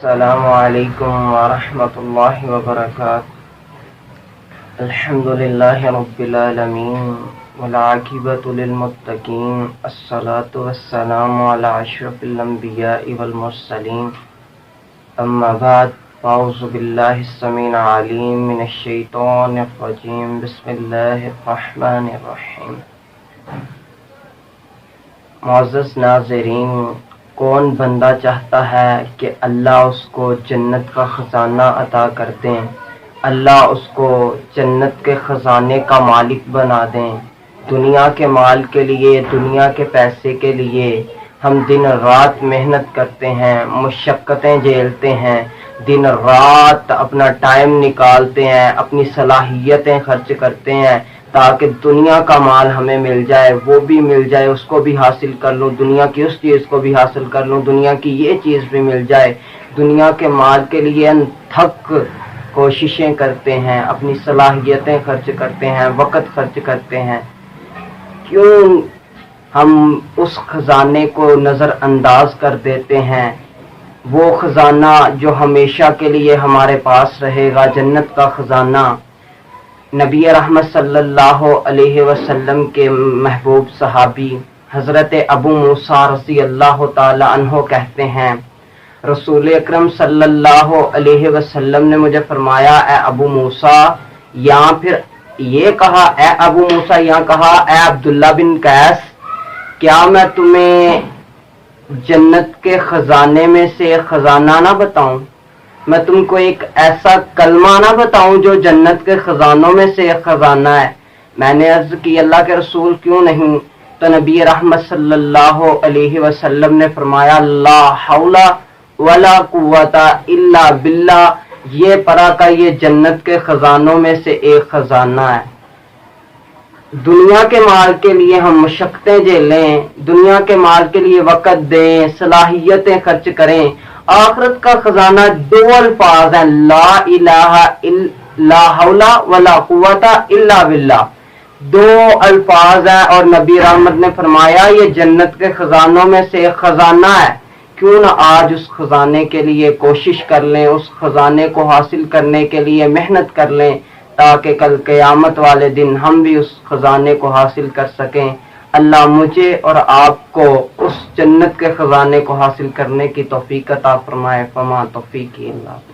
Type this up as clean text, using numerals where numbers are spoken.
السلام علیکم ورحمۃ اللہ وبرکاتہ۔ الحمد للہ رب العالمین والعاقبۃ للمتقین، الصلاۃ والسلام علی اشرف الانبیاء والمرسلین، اما بعد، اعوذ باللہ السمیع العلیم من الشیطان الرجیم، بسم اللہ الرحمن الرحیم۔ معزز ناظرین، کون بندہ چاہتا ہے کہ اللہ اس کو جنت کا خزانہ عطا کر دیں، اللہ اس کو جنت کے خزانے کا مالک بنا دیں؟ دنیا کے مال کے لیے، دنیا کے پیسے کے لیے ہم دن رات محنت کرتے ہیں، مشقتیں جھیلتے ہیں، دن رات اپنا ٹائم نکالتے ہیں، اپنی صلاحیتیں خرچ کرتے ہیں تاکہ دنیا کا مال ہمیں مل جائے، وہ بھی مل جائے، اس کو بھی حاصل کر لوں، دنیا کی اس چیز کو بھی حاصل کر لوں، دنیا کی یہ چیز بھی مل جائے۔ دنیا کے مال کے لیے انتھک کوششیں کرتے ہیں، اپنی صلاحیتیں خرچ کرتے ہیں، وقت خرچ کرتے ہیں۔ کیوں ہم اس خزانے کو نظر انداز کر دیتے ہیں؟ وہ خزانہ جو ہمیشہ کے لیے ہمارے پاس رہے گا، جنت کا خزانہ۔ نبی رحمت صلی اللہ علیہ وسلم کے محبوب صحابی حضرت ابو موسیٰ رضی اللہ تعالی عنہ کہتے ہیں، رسول اکرم صلی اللہ علیہ وسلم نے مجھے فرمایا، اے ابو موسیٰ، یہاں پھر یہ کہا اے ابو موسیٰ، یہاں کہا اے عبداللہ بن قیس، کیا میں تمہیں جنت کے خزانے میں سے خزانہ نہ بتاؤں؟ میں تم کو ایک ایسا کلمہ نہ بتاؤں جو جنت کے خزانوں میں سے ایک خزانہ ہے؟ میں نے عرض کی، اللہ کے رسول کیوں نہیں؟ تو نبی رحمت صلی اللہ علیہ وسلم نے فرمایا، لا حول ولا قوت الا باللہ، یہ پڑھا کا یہ جنت کے خزانوں میں سے ایک خزانہ ہے۔ دنیا کے مال کے لیے ہم مشقتیں جھیلیں، دنیا کے مال کے لیے وقت دیں، صلاحیتیں خرچ کریں۔ آخرت کا خزانہ دو الفاظ ہیں، لا حول ولا قوت الا باللہ، دو الفاظ ہیں، اور نبی رحمت نے فرمایا یہ جنت کے خزانوں میں سے ایک خزانہ ہے۔ کیوں نہ آج اس خزانے کے لیے کوشش کر لیں، اس خزانے کو حاصل کرنے کے لیے محنت کر لیں تاکہ کل قیامت والے دن ہم بھی اس خزانے کو حاصل کر سکیں۔ اللہ مجھے اور آپ کو اس جنت کے خزانے کو حاصل کرنے کی توفیق عطا فرمائے۔ فما توفیقی اللہ۔